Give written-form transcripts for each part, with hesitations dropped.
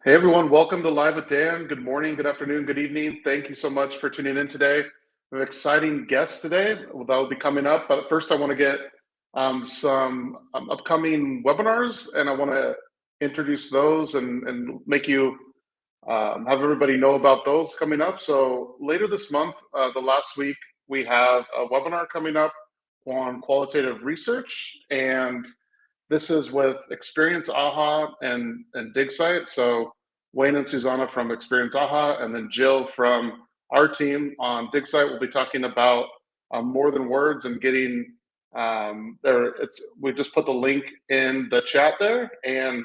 Hey everyone, welcome to Live with Dan. Good morning, good afternoon, good evening. Thank you so much for tuning in today. We have an exciting guest today that will be coming up. But first, I want to get some upcoming webinars, and I want to introduce those and make you have everybody know about those coming up. So later this month, the last week, we have a webinar coming up on qualitative research, and this is with Experience AHA and DigSite. So Wayne and Susanna from Experience AHA, and then Jill from our team on DigSite will be talking about more than words and getting there. We just put the link in the chat there, and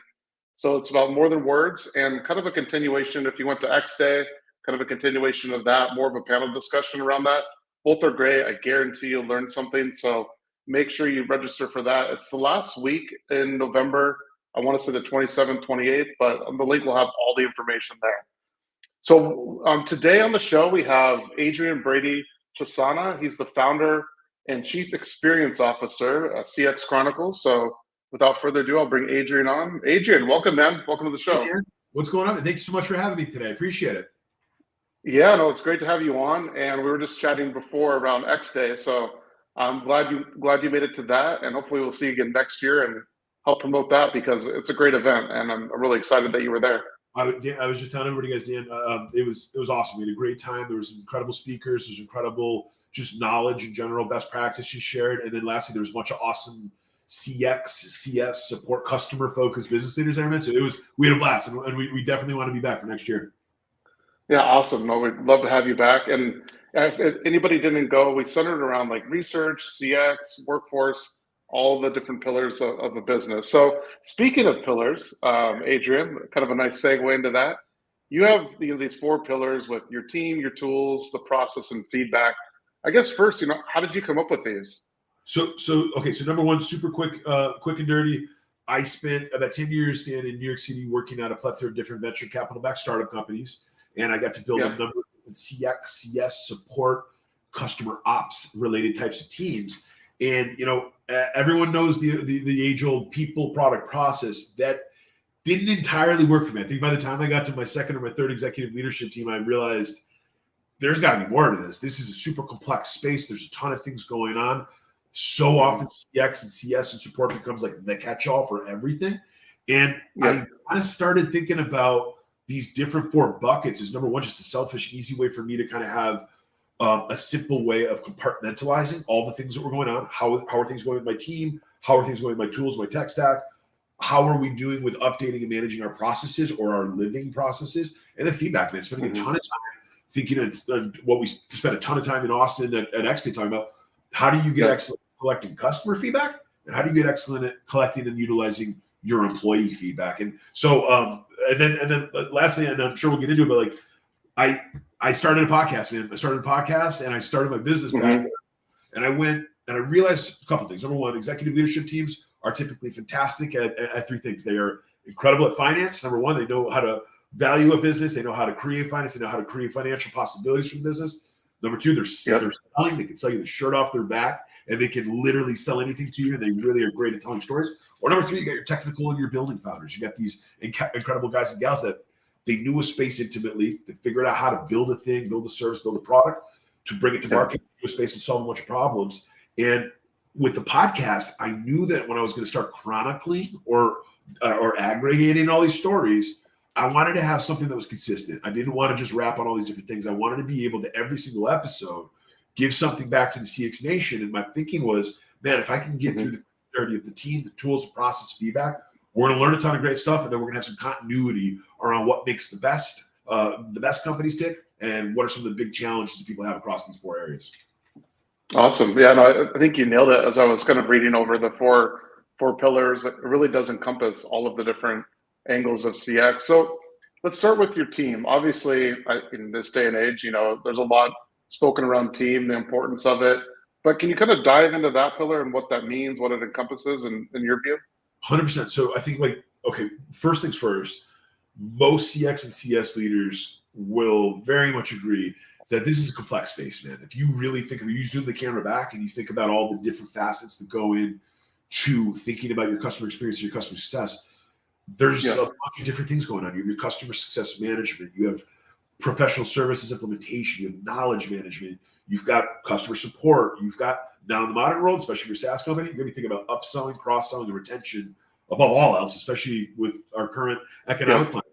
so it's about more than words and kind of a continuation. If you went to X Day, kind of a continuation of that, more of a panel discussion around that. Both are great. I guarantee you'll learn something. So make sure you register for that. It's the last week in November. I want to say the 27th, 28th, but the link will have all the information there. So today on the show, we have Adrian Brady-Cesana. He's the founder and chief experience officer at CXChronicles. So without further ado, I'll bring Adrian on. Adrian, welcome, man. Welcome to the show. Hey, what's going on? Thank you so much for having me today. I appreciate it. Yeah, no, it's great to have you on. And we were just chatting before around X Day. So I'm glad you made it to that. And hopefully we'll see you again next year and help promote that because it's a great event. And I'm really excited that you were there. I was just telling everybody, guys, Dan, it was awesome. We had a great time. There was incredible speakers. There's incredible just knowledge in general, best practices shared. And then lastly, there was a bunch of awesome CX, CS support, customer focused business leaders there, man. So we had a blast, and we definitely want to be back for next year. Yeah, awesome. No, we'd love to have you back. And if anybody didn't go, we centered around like research, CX, workforce, all the different pillars of a business. So speaking of pillars, Adrian, kind of a nice segue into that. You have these four pillars with your team, your tools, the process, and feedback. I guess first, how did you come up with these? So number one, super quick and dirty. I spent about 10 years, Dan, in New York City working at a plethora of different venture capital-backed startup companies. And I got to build a number of CX, CS support, customer ops related types of teams. And, everyone knows the age-old people, product, process. That didn't entirely work for me. I think by the time I got to my second or my third executive leadership team, I realized there's got to be more to this. This is a super complex space. There's a ton of things going on. So often CX and CS and support becomes like the catch-all for everything. And I kind of started thinking about these different four buckets is number one, just a selfish, easy way for me to kind of have a simple way of compartmentalizing all the things that were going on. How are things going with my team? How are things going with my tools, my tech stack? How are we doing with updating and managing our processes or our living processes? And then feedback, man, spending a ton of time thinking what we spent a ton of time in Austin at XD talking about. How do you get excellent at collecting customer feedback? And how do you get excellent at collecting and utilizing your employee feedback? And so, and then lastly, and I'm sure we'll get into it, but like I started a podcast, man. I started a podcast and I started my business back there. And I went and I realized a couple of things. Number one, executive leadership teams are typically fantastic at three things. They are incredible at finance. Number one, they know how to value a business. They know how to create finance. They know how to create financial possibilities for the business. Number two, they're selling. They can sell you the shirt off their back, and they can literally sell anything to you. And they really are great at telling stories. Or number three, you got your technical and your building founders. You got these incredible guys and gals that they knew a space intimately. They figured out how to build a thing, build a service, build a product to bring it to market, do a space and solve a bunch of problems. And with the podcast, I knew that when I was going to start chronicling or aggregating all these stories, I wanted to have something that was consistent. I didn't want to just rap on all these different things. I wanted to be able to, every single episode, give something back to the CX Nation. And my thinking was, man, if I can get through the clarity of the team, the tools, the process, feedback, we're going to learn a ton of great stuff. And then we're going to have some continuity around what makes the best companies tick and what are some of the big challenges that people have across these four areas. Awesome. Yeah, no, I think you nailed it. As I was kind of reading over the four pillars, it really does encompass all of the different angles of CX. So let's start with your team. Obviously, in this day and age, there's a lot spoken around team, the importance of it. But can you kind of dive into that pillar and what that means, what it encompasses in your view? 100%. So I think first things first, most CX and CS leaders will very much agree that this is a complex space, man. If you really think of it, you zoom the camera back and you think about all the different facets that go in to thinking about your customer experience and your customer success, There's a bunch of different things going on. You have your customer success management. You have professional services implementation. You have knowledge management. You've got customer support. You've got, now in the modern world, especially for SaaS company, you're going to be thinking about upselling, cross-selling, and retention above all else, especially with our current economic climate.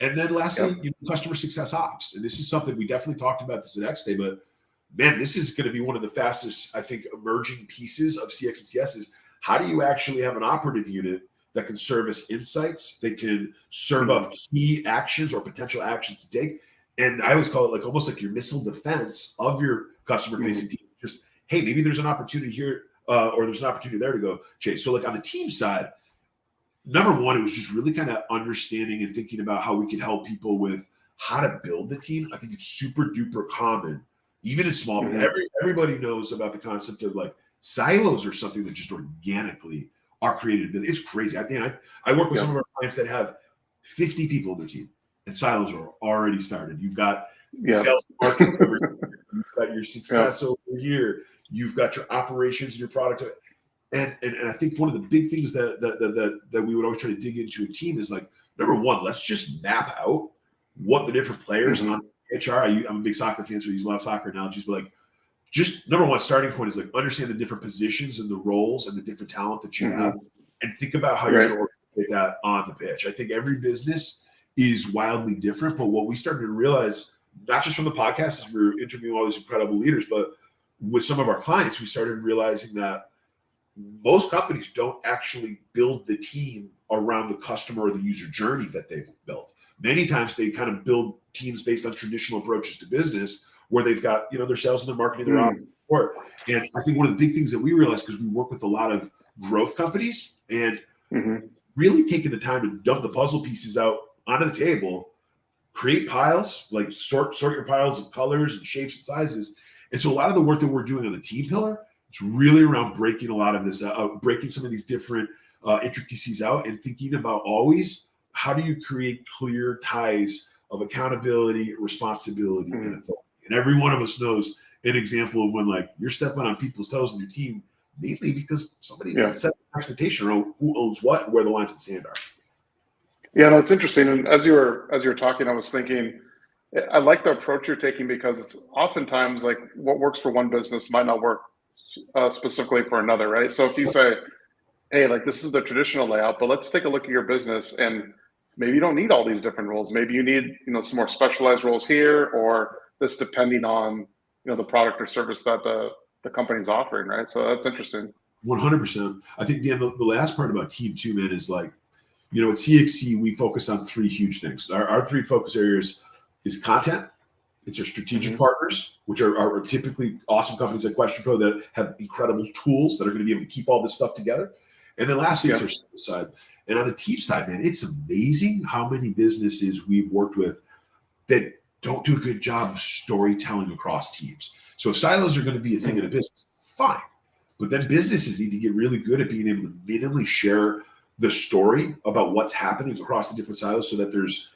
And then lastly, customer success ops. And this is something we definitely talked about this at X Day, but man, this is going to be one of the fastest, I think, emerging pieces of CX and CS is how do you actually have an operative unit that can service insights, they can serve up key actions or potential actions to take. And I always call it like almost like your missile defense of your customer facing team. Just, hey, maybe there's an opportunity here or there's an opportunity there to go chase. So like on the team side, number one, it was just really kind of understanding and thinking about how we could help people with how to build the team. I think it's super duper common, even in small, everybody knows about the concept of like silos or something that just organically are created. It's crazy. I work with some of our clients that have 50 people in their team and silos are already started. You've got sales markets over here. You've got your success over here. You've got your operations and your product. And I think one of the big things that we would always try to dig into a team is like, number one, let's just map out what the different players on pitch are. I'm a big soccer fan, so I use a lot of soccer analogies, but like just number one starting point is like understand the different positions and the roles and the different talent that you have and think about how you're going to organize that on the pitch. I think every business is wildly different, but what we started to realize, not just from the podcast as we were interviewing all these incredible leaders, but with some of our clients, we started realizing that most companies don't actually build the team around the customer or the user journey that they've built. Many times they kind of build teams based on traditional approaches to business where they've got, their sales and their marketing, their ops support. And I think one of the big things that we realized, because we work with a lot of growth companies and really taking the time to dump the puzzle pieces out onto the table, create piles, like sort your piles of colors and shapes and sizes. And so a lot of the work that we're doing on the team pillar, it's really around breaking a lot of this, breaking some of these different intricacies out and thinking about always how do you create clear ties of accountability, responsibility, and authority. And every one of us knows an example of when like you're stepping on people's toes in your team, mainly because somebody set an expectation around who owns what and where the lines in the sand are. Yeah, no, it's interesting. And as you were talking, I was thinking, I like the approach you're taking because it's oftentimes like what works for one business might not work specifically for another, right? So if you say, hey, like this is the traditional layout, but let's take a look at your business and maybe you don't need all these different roles. Maybe you need, some more specialized roles here or this depending on, the product or service that the company's offering, right? So that's interesting. 100%. I think the last part about team too, man, is like, at CXC, we focus on three huge things. Our three focus areas is content. It's our strategic partners, which are typically awesome companies like QuestionPro that have incredible tools that are going to be able to keep all this stuff together. And then lastly, it's our service side. And on the team side, man, it's amazing how many businesses we've worked with that don't do a good job of storytelling across teams. So if silos are going to be a thing in a business, fine. But then businesses need to get really good at being able to minimally share the story about what's happening across the different silos so that there's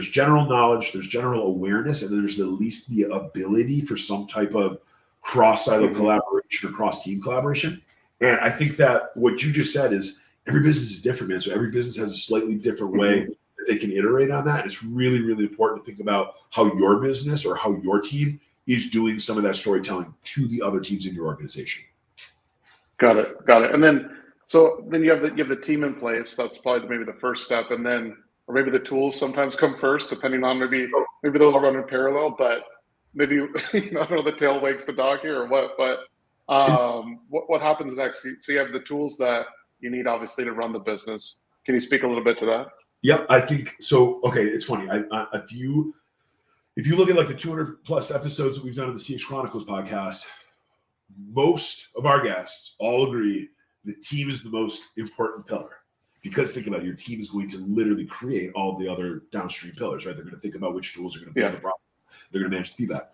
general knowledge, there's general awareness, and there's at least the ability for some type of cross-silo collaboration or cross-team collaboration. And I think that what you just said is every business is different, man. So every business has a slightly different way that they can iterate on that. And it's really, really important to think about how your business or how your team is doing some of that storytelling to the other teams in your organization. Got it. And then you have the team in place. That's probably maybe the first step. And then, or maybe the tools sometimes come first, depending on maybe those are running parallel, but maybe, I don't know, the tail wags the dog here or what, but what happens next? So you have the tools that you need obviously to run the business. Can you speak a little bit to that? Yep. I think so. Okay. It's funny. If you look at like the 200 plus episodes that we've done on the CXChronicles podcast, most of our guests all agree the team is the most important pillar. Because think about it, your team is going to literally create all the other downstream pillars, right? They're going to think about which tools are going to build the problem. They're going to manage the feedback.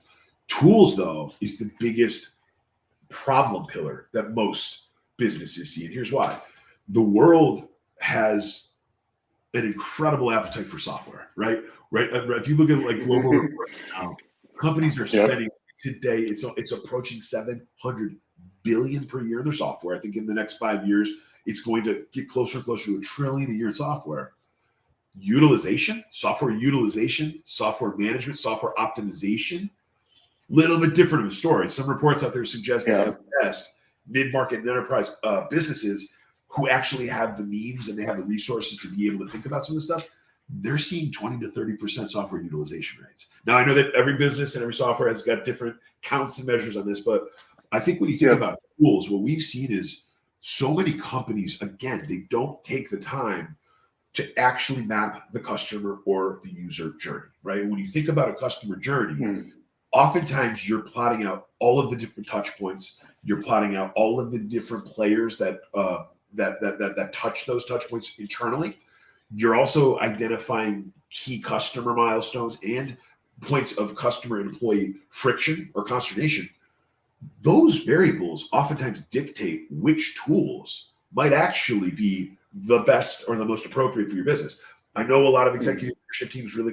Tools, though, is the biggest problem pillar that most businesses see. And here's why. The world has an incredible appetite for software, right? If you look at like global reports now, companies are spending today, it's approaching $700 billion per year in their software. I think in the next 5 years, it's going to get closer and closer to $1 trillion a year in software. software management, software optimization, little bit different of a story. Some reports out there suggest that at best, mid-market and enterprise businesses who actually have the means and they have the resources to be able to think about some of this stuff, they're seeing 20 to 30% software utilization rates. Now, I know that every business and every software has got different counts and measures on this, but I think when you think about tools, what we've seen is so many companies, again, they don't take the time to actually map the customer or the user journey, right? And when you think about a customer journey, oftentimes you're plotting out all of the different touch points. You're plotting out all of the different players that touch those touch points internally. You're also identifying key customer milestones and points of customer and employee friction or consternation. Those variables oftentimes dictate which tools might actually be the best or the most appropriate for your business. I know a lot of executive leadership teams really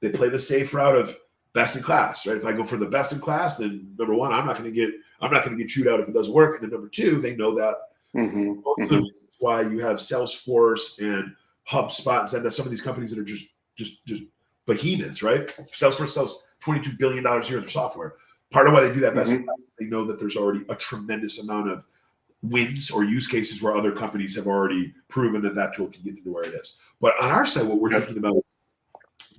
they play the safe route of best in class, right? If I go for the best in class, then number one, I'm not going to get chewed out if it doesn't work. And then number two, they know that. Most of the reasons why you have Salesforce and HubSpot and Zendesk, some of these companies that are just behemoths, right? Salesforce sells $22 billion a year of their software. Part of why they do that best, they know that there's already a tremendous amount of wins or use cases where other companies have already proven that tool can get them to where it is. But on our side, what we're thinking about,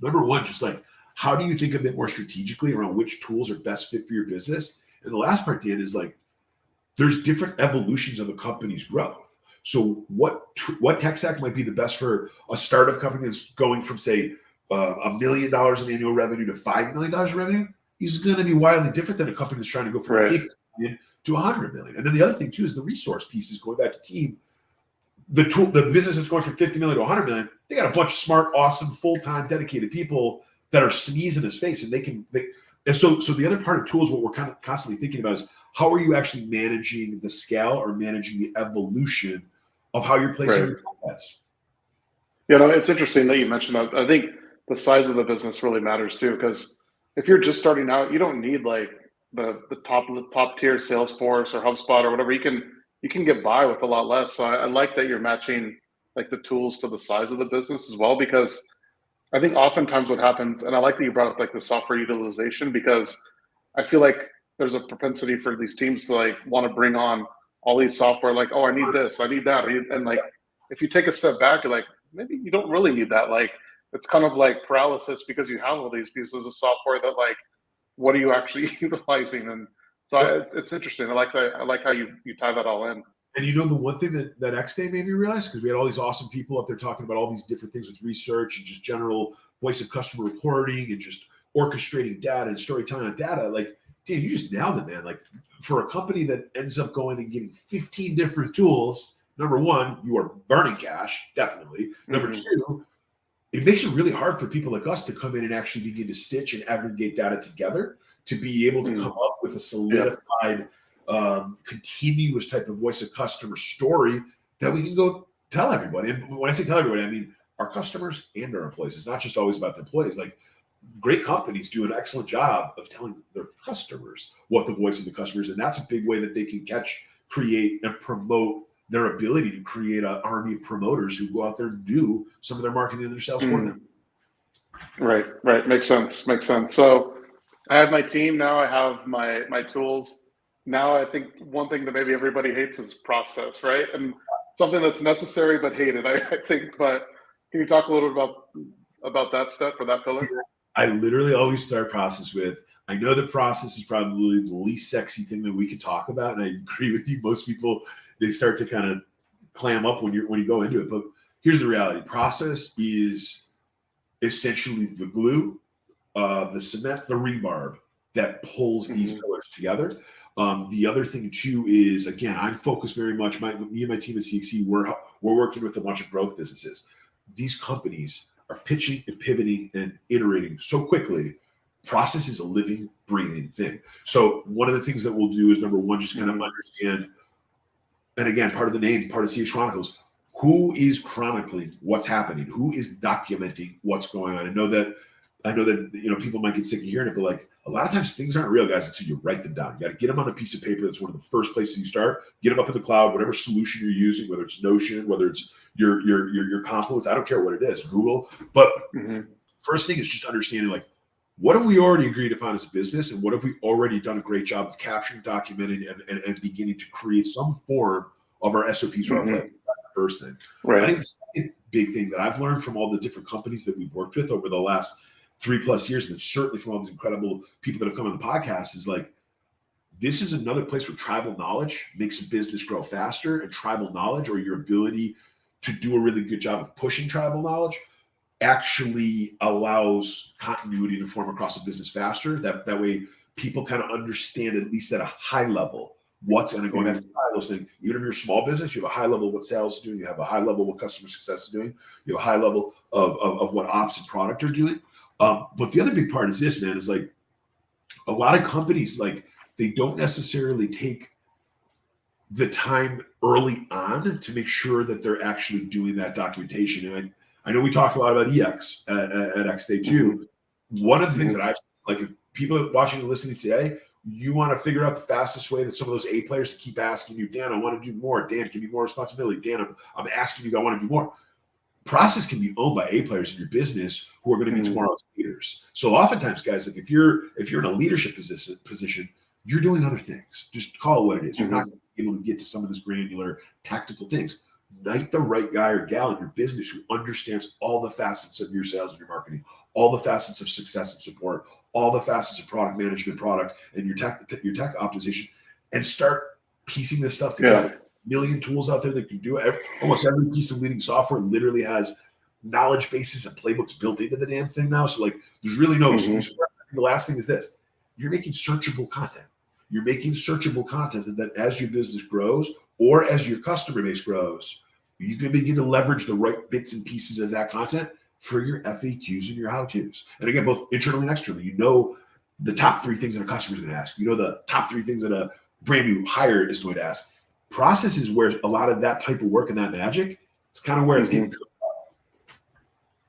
number one, just like, how do you think a bit more strategically around which tools are best fit for your business? And the last part, Dan, is like, there's different evolutions of a company's growth. So what tech stack might be the best for a startup company that's going from, say, $1 million in annual revenue to $5 million in revenue is going to be wildly different than a company that's trying to go from 50 million to 100 million. And then the other thing too is the resource piece is going back to team. The business that's going from 50 million to 100 million, they got a bunch of smart, awesome, full-time, dedicated people that are sneezing in space, and so the other part of tools, what we're kind of constantly thinking about is how are you actually managing the scale or managing the evolution of how you're placing your bets. It's interesting that you mentioned that. I think the size of the business really matters too, because if you're just starting out, you don't need like the top tier Salesforce or HubSpot or whatever. You can get by with a lot less. So I like that you're matching like the tools to the size of the business as well, because I think oftentimes what happens, and I like that you brought up like the software utilization, because I feel like there's a propensity for these teams to like want to bring on all these software, like, oh, I need this, I need that. And like, if you take a step back, you're like, maybe you don't really need that. Like, it's kind of like paralysis because you have all these pieces of software that like, what are you actually utilizing? And so it's interesting. I like how you tie that all in. And the one thing that X Day made me realize, because we had all these awesome people up there talking about all these different things with research and just general voice of customer reporting and just orchestrating data and storytelling on data, like, dude, you just nailed it, man. Like, for a company that ends up going and getting 15 different tools, number one, you are burning cash, definitely. Number two, it makes it really hard for people like us to come in and actually begin to stitch and aggregate data together to be able to come up with a solidified, continuous type of voice of customer story that we can go tell everybody. And when I say tell everybody, I mean our customers and our employees. It's not just always about the employees. Like, great companies do an excellent job of telling their customers what the voice of the customer is. And that's a big way that they can create, and promote their ability to create an army of promoters who go out there and do some of their marketing and their sales for them. Right. Makes sense. So I have my team now. I have my tools. Now I think one thing that maybe everybody hates is process, right? And something that's necessary but hated, I think. But can you talk a little bit about that step or that pillar? I literally always start process with, I know that process is probably the least sexy thing that we can talk about. And I agree with you. Most people, they start to kind of clam up when you go into it. But here's the reality. Process is essentially the glue, the cement, the rebarb that pulls these pillars together. The other thing too is, again, I'm focused very much, me and my team at CXC, we're working with a bunch of growth businesses. These companies are pitching and pivoting and iterating so quickly. Process is a living, breathing thing. So one of the things that we'll do is, number one, just kind of understand, and again, part of the name, part of CX Chronicles, who is chronicling what's happening? Who is documenting what's going on? And know that I know that, people might get sick of hearing it, but like a lot of times things aren't real, guys, until you write them down. You got to get them on a piece of paper. That's one of the first places you start. Get them up in the cloud, whatever solution you're using, whether it's Notion, whether it's your Confluence, I don't care what it is, Google. But first thing is just understanding, like, what have we already agreed upon as a business, and what have we already done a great job of capturing, documenting, and beginning to create some form of our SOPs or our plan. That's the first thing. Right. I think the second big thing that I've learned from all the different companies that we've worked with over the last 3+ years, and certainly from all these incredible people that have come on the podcast, is like, this is another place where tribal knowledge makes a business grow faster, and tribal knowledge, or your ability to do a really good job of pushing tribal knowledge, actually allows continuity to form across a business faster. That way people kind of understand, at least at a high level, what's going to go into those things. Even if you're a small business, you have a high level of what sales is doing, you have a high level of what customer success is doing, you have a high level of what ops and product are doing. But the other big part is this, man, is like a lot of companies, like, they don't necessarily take the time early on to make sure that they're actually doing that documentation. And I know we talked a lot about EX at X Day too. One of the things that I've, like, if people are watching and listening today, you want to figure out the fastest way that some of those A players keep asking you, Dan, I want to do more. Dan, give me more responsibility. Dan, I'm asking you, I want to do more. Process can be owned by A players in your business who are going to be tomorrow's leaders. So oftentimes, guys, like, if you're in a leadership position, you're doing other things. Just call it what it is. You're not able to get to some of this granular tactical things. Knight the right guy or gal in your business who understands all the facets of your sales and your marketing, all the facets of success and support, all the facets of product management, product, and your tech optimization, and start piecing this stuff together. Million tools out there that can do it. Almost every piece of leading software literally has knowledge bases and playbooks built into the damn thing now. So, like, there's really no excuse for it. The last thing is this: you're making searchable content. You're making searchable content that as your business grows, or as your customer base grows, you can begin to leverage the right bits and pieces of that content for your FAQs and your how-tos. And again, both internally and externally, you know the top 3 things that a customer is going to ask. You know the top 3 things that a brand new hire is going to ask. Process is where a lot of that type of work and that magic, it's kind of where it's getting.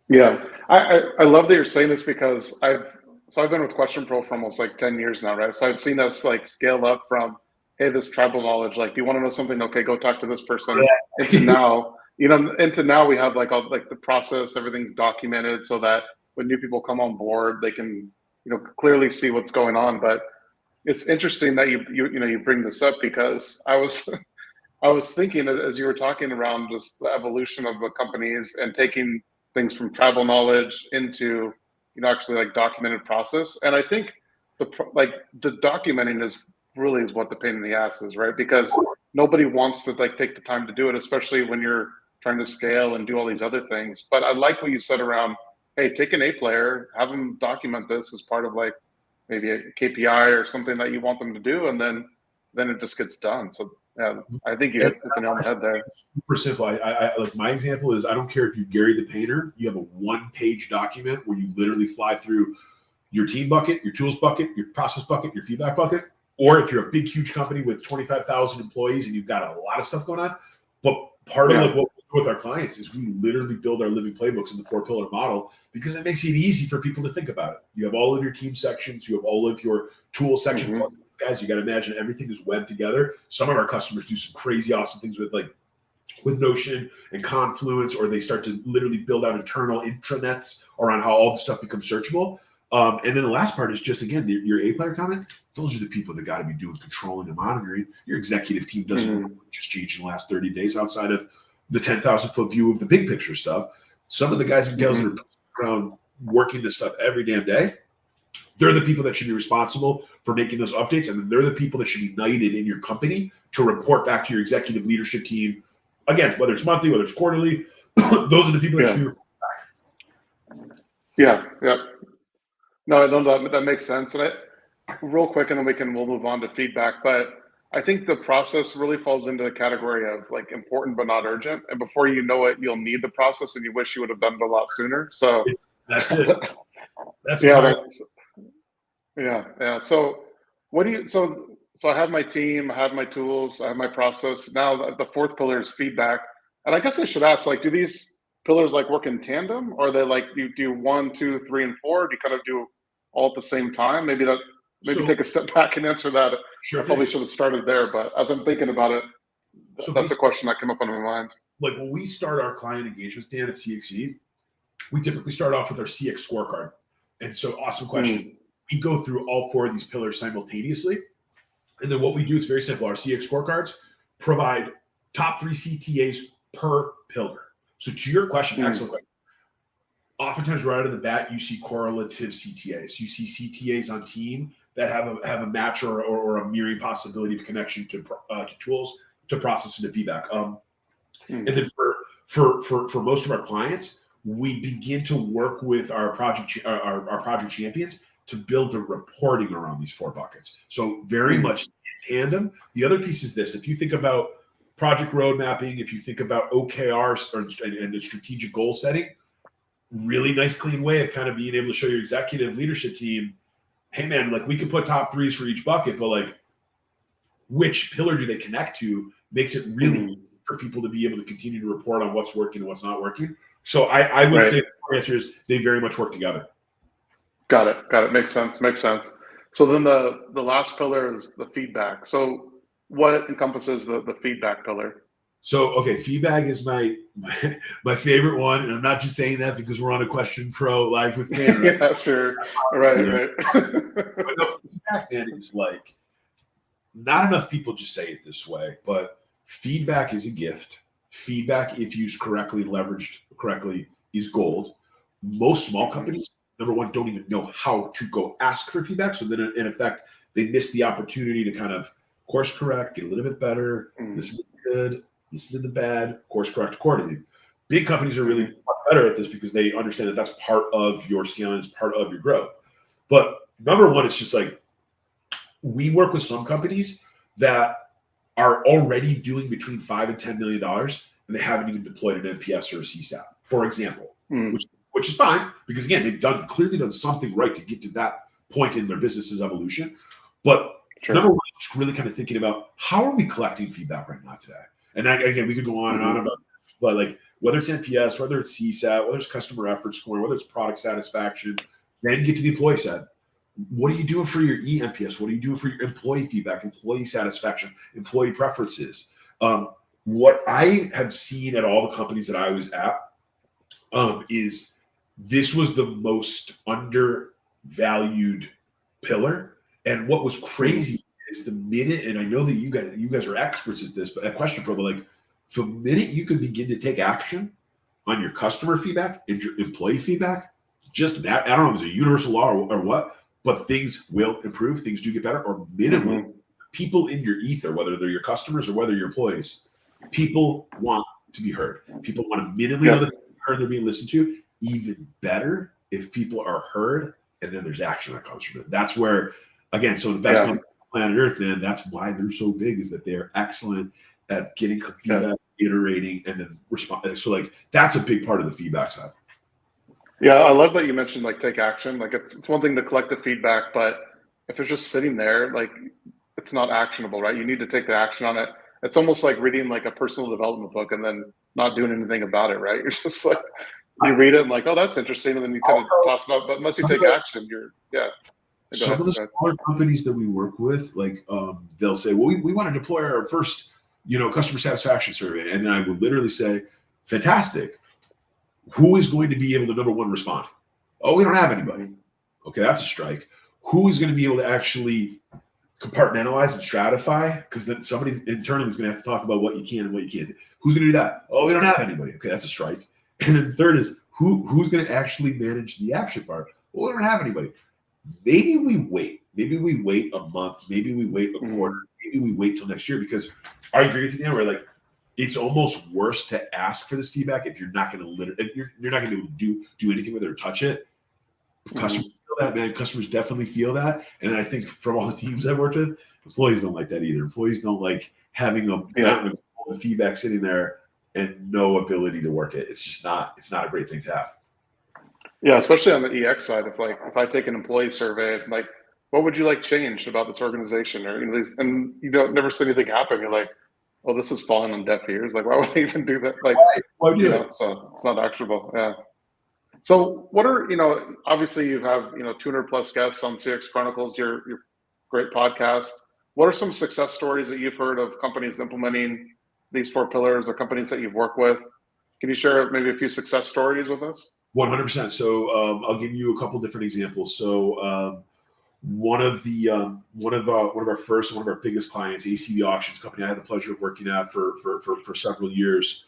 Yeah, I love that you're saying this, because I've been with Question Pro for almost like 10 years now, right? So I've seen us like scale up from, hey, this tribal knowledge, like, do you want to know something? Okay, go talk to this person. Into now, we have like all like the process, everything's documented so that when new people come on board, they can, clearly see what's going on. But it's interesting that you bring this up, because I was thinking, as you were talking, around just the evolution of the companies and taking things from tribal knowledge into, actually like documented process. And I think the documenting is what the pain in the ass is, right? Because nobody wants to like take the time to do it, especially when you're trying to scale and do all these other things. But I like what you said around, hey, take an A player, have them document this as part of like maybe a KPI or something that you want them to do, and then it just gets done. So yeah, I think you hit the nail on the head there. Super simple. I like, my example is, I don't care if you're Gary the Painter, you have a 1-page document where you literally fly through your team bucket, your tools bucket, your process bucket, your feedback bucket, or if you're a big, huge company with 25,000 employees and you've got a lot of stuff going on. But part of like what we do with our clients is we literally build our living playbooks in the 4-pillar model, because it makes it easy for people to think about it. You have all of your team sections, you have all of your tool sections. Plus, guys, you got to imagine everything is webbed together. Some of our customers do some crazy awesome things with Notion and Confluence, or they start to literally build out internal intranets around how all the stuff becomes searchable. And then the last part is just, again, your A player comment. Those are the people that got to be doing controlling and monitoring. Your executive team doesn't just change in the last 30 days outside of the 10,000-foot view of the big picture stuff. Some of the guys and gals that are around working this stuff every damn day, they're the people that should be responsible for making those updates. And then they're the people that should be knighted in your company to report back to your executive leadership team. Again, whether it's monthly, whether it's quarterly, those are the people that should be reporting back. Yeah. No, that makes sense. And real quick, and then we'll move on to feedback. But I think the process really falls into the category of like important but not urgent. And before you know it, you'll need the process, and you wish you would have done it a lot sooner. So that's it. That's yeah. So what do you? So I have my team, I have my tools, I have my process. Now the 4th pillar is feedback. And I guess I should ask, like, do these pillars like work in tandem, or are they like you do 1, 2, 3, and 4? Do you kind of do all at the same time? Maybe take a step back and answer that. Sure I probably thing. should have started there, but as I'm thinking about it, So that's a question that came up in my mind. Like when we start our client engagements, Dan, at CXC, we typically start off with our CX scorecard. And so, awesome question. We go through all 4 of these pillars simultaneously. And then what we do is very simple. Our CX scorecards provide top 3 CTAs per pillar. So to your question, excellent question. Oftentimes right out of the bat, you see correlative CTAs. You see CTAs on team that have a match or a mirroring possibility of connection to tools to process into feedback. And then for most of our clients, we begin to work with our project champions to build the reporting around these 4 buckets. So very much in tandem. The other piece is this: if you think about project road mapping, if you think about OKRs and the strategic goal setting, really nice, clean way of kind of being able to show your executive leadership team, hey man, like we could put top 3s for each bucket, but like which pillar do they connect to makes it really easy for people to be able to continue to report on what's working and what's not working. So I would say the answer is they very much work together. Got it. Makes sense. So then the last pillar is the feedback. So what encompasses the feedback pillar? So, okay, feedback is my favorite one. And I'm not just saying that because we're on a Question Pro live with Dan. Yeah, sure. Right. But the feedback, man, is like, not enough people just say it this way, but feedback is a gift. Feedback, if used correctly, leveraged correctly, is gold. Most small companies, number one, don't even know how to go ask for feedback. So then in effect, they miss the opportunity to kind of course correct, get a little bit better, listen to the good, listen to the bad, course correct accordingly. Big companies are really better at this because they understand that that's part of your scaling, it's part of your growth. But number one, it's just like, we work with some companies that are already doing between $5 and $10 million, and they haven't even deployed an NPS or a CSAT, for example, which is fine because again, they've clearly done something right to get to that point in their business's evolution. But number one, just really kind of thinking about how are we collecting feedback right now today? And again, we could go on and on about this, but like whether it's NPS, whether it's CSAT, whether it's customer effort scoring, whether it's product satisfaction, then get to the employee side. What are you doing for your eNPS? What are you doing for your employee feedback, employee satisfaction, employee preferences? What I have seen at all the companies that I was at is this was the most undervalued pillar. And what was crazy is the minute, and I know that you guys are experts at this, but at Question Pro, but like the minute you can begin to take action on your customer feedback and your employee feedback, just that, I don't know if it's a universal law or what, but things will improve. Things do get better, or minimally, people in your ether, whether they're your customers or whether you're employees, people want to be heard. People want to minimally know that they're heard, they're being listened to. Even better if people are heard, and then there's action that comes from it. That's where, again, so the best company on planet Earth, man, that's why they're so big, is that they're excellent at getting feedback, iterating, and then respond. So like that's a big part of the feedback side. Yeah, I love that you mentioned like take action. Like it's one thing to collect the feedback, but if it's just sitting there, like it's not actionable, right? You need to take the action on it. It's almost like reading like a personal development book and then not doing anything about it, right? You're just like, you read it and like, oh, that's interesting, and then you kind of toss it up. But unless you take action, Some of the smaller companies that we work with, like they'll say, well, we want to deploy our first, customer satisfaction survey. And then I would literally say, fantastic. Who is going to be able to, number one, respond? Oh, we don't have anybody. Okay, that's a strike. Who is going to be able to actually compartmentalize and stratify? Because then somebody internally is going to have to talk about what you can and what you can't do. Who's going to do that? Oh, we don't have anybody. Okay, that's a strike. And then third is who's going to actually manage the action part? Well, we don't have anybody. Maybe we wait. Maybe we wait a month. Maybe we wait a quarter. Maybe we wait till next year, because I agree with you now. Where like it's almost worse to ask for this feedback if you're not going to you're not going to be able to do anything with it or touch it. Customers feel that, man. Customers definitely feel that, and I think from all the teams I've worked with, employees don't like that either. Employees don't like having a feedback sitting there and no ability to work it. It's just not. It's not a great thing to have. Yeah, especially on the EX side. If I take an employee survey, like, what would you like changed about this organization, or and you don't never see anything happen. You're like, oh, this is falling on deaf ears. Like, why would I even do that? Like, Why do it? so it's not actionable. Yeah. So what are, obviously you have, 200 plus guests on CX Chronicles, your great podcast. What are some success stories that you've heard of companies implementing these 4 pillars, or companies that you've worked with? Can you share maybe a few success stories with us? 100%. So I'll give you a couple different examples. So one of our first, one of our biggest clients, ACV Auctions Company, I had the pleasure of working at for several years.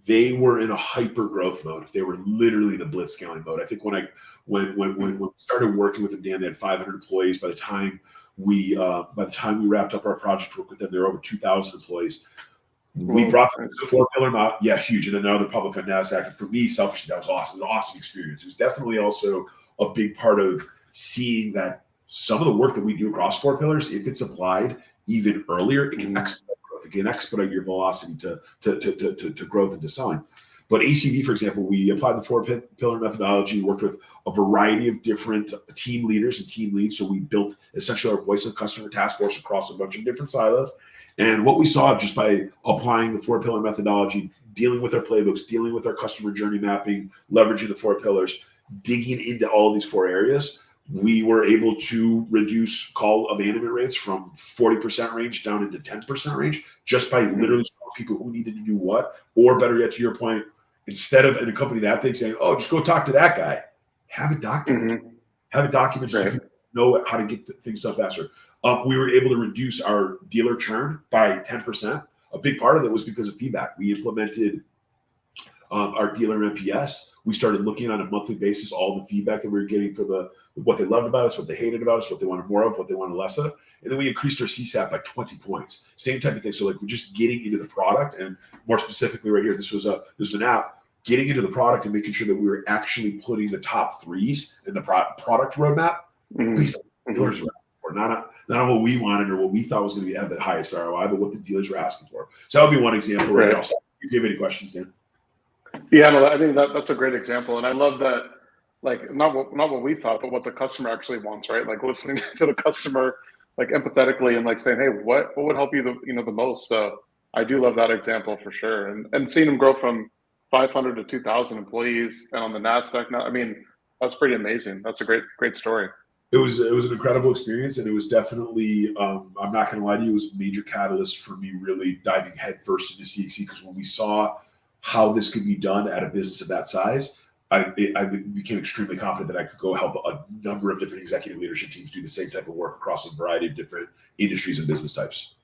They were in a hyper growth mode. They were literally in a blitz scaling mode. I think when we started working with them, Dan, they had 500 employees. By the time we wrapped up our project work with them, there were over 2,000 employees. We brought them to the 4-pillar model. Yeah, huge. And then now they're public on NASDAQ. And for me, selfishly, that was awesome. It was an awesome experience. It was definitely also a big part of seeing that some of the work that we do across 4 pillars, if it's applied even earlier, it can expedite growth. It can expedite your velocity to growth and to selling. But ACV, for example, we applied the 4-pillar methodology, worked with a variety of different team leaders and team leads. So we built essentially our voice of customer task force across a bunch of different silos. And what we saw just by applying the 4-pillar methodology, dealing with our playbooks, dealing with our customer journey mapping, leveraging the 4 pillars, digging into all of these 4 areas, we were able to reduce call abandonment rates from 40% range down into 10% range just by literally showing people who needed to do what, or better yet, to your point, instead of in a company that big saying, oh, just go talk to that guy, have it documented. Have it documented so people know how to get things done faster. We were able to reduce our dealer churn by 10%. A big part of it was because of feedback. We implemented our dealer NPS. We started looking on a monthly basis all the feedback that we were getting for what they loved about us, what they hated about us, what they wanted more of, what they wanted less of. And then we increased our CSAT by 20 points. Same type of thing. So like we're just getting into the product, and more specifically right here, this was an app, getting into the product and making sure that we were actually putting the top 3s in the product roadmap based on dealers or not on what we wanted or what we thought was going to have the highest ROI, but what the dealers were asking for. So that would be one example right there. If you have any questions, Dan. Yeah, no, I think that's a great example. And I love that, like, not what we thought, but what the customer actually wants, right? Like listening to the customer, like empathetically, and like saying, hey, what would help you the most? So I do love that example for sure. And seeing them grow from 500 to 2,000 employees and on the NASDAQ now, I mean, that's pretty amazing. That's a great story. It was an incredible experience, and it was definitely, I'm not going to lie to you, it was a major catalyst for me really diving headfirst into CXC, because when we saw how this could be done at a business of that size, I became extremely confident that I could go help a number of different executive leadership teams do the same type of work across a variety of different industries and business types.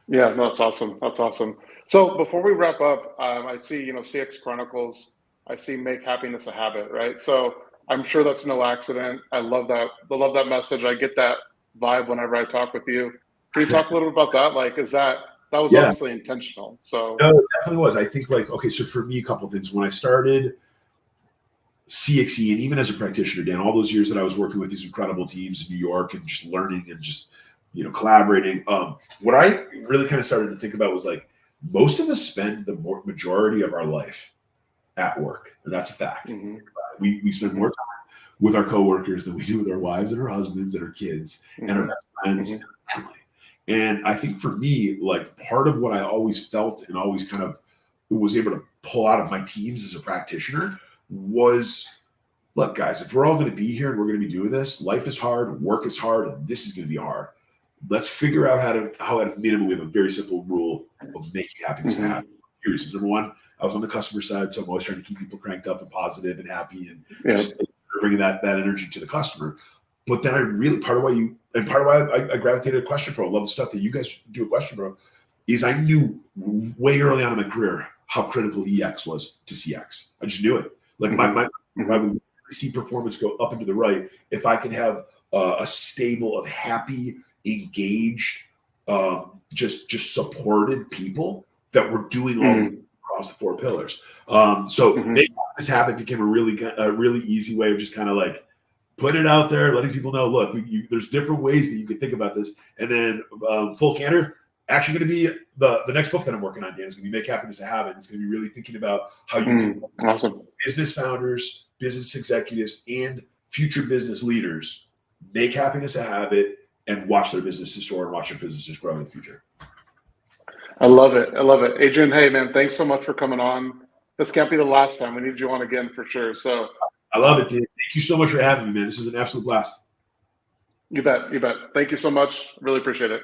Yeah, no, that's awesome. That's awesome. So before we wrap up, I see, CX Chronicles, I see make happiness a habit, right? So I'm sure that's no accident. I love that. I love that message. I get that vibe whenever I talk with you. Can you talk a little bit about that? Like, that was obviously intentional. So no, it definitely was. I think so for me, a couple of things. When I started CXE, and even as a practitioner, Dan, all those years that I was working with these incredible teams in New York and just learning and just, collaborating, what I really kind of started to think about was like, most of us spend the majority of our life at work. And that's a fact. We spend more time with our coworkers than we do with our wives and our husbands and our kids and our best friends and our family. And I think for me, like part of what I always felt and always kind of was able to pull out of my teams as a practitioner was, look, guys, if we're all going to be here and we're going to be doing this, life is hard, work is hard, and this is going to be hard. Let's figure out how at a minimum we have a very simple rule of making happiness happen. Here's number one. I was on the customer side, so I'm always trying to keep people cranked up and positive and happy and just bringing that energy to the customer. But then part of why I gravitated to Question Pro, love the stuff that you guys do at Question Pro, is I knew way early on in my career how critical EX was to CX. I just knew it. Like my would see performance go up and to the right if I could have a stable of happy, engaged, just supported people that were doing all the across the 4 pillars. So making this happen became a really easy way of just kind of like putting it out there, letting people know, look, there's different ways that you could think about this. And then full candor, actually going to be the next book that I'm working on, Dan, is going to be Make Happiness a Habit. It's going to be really thinking about how you can business founders, business executives, and future business leaders make happiness a habit and watch their businesses soar and watch their businesses grow in the future. I love it. I love it. Adrian, hey, man, thanks so much for coming on. This can't be the last time. We need you on again for sure. So I love it, Dan. Thank you so much for having me, man. This is an absolute blast. You bet. You bet. Thank you so much. Really appreciate it.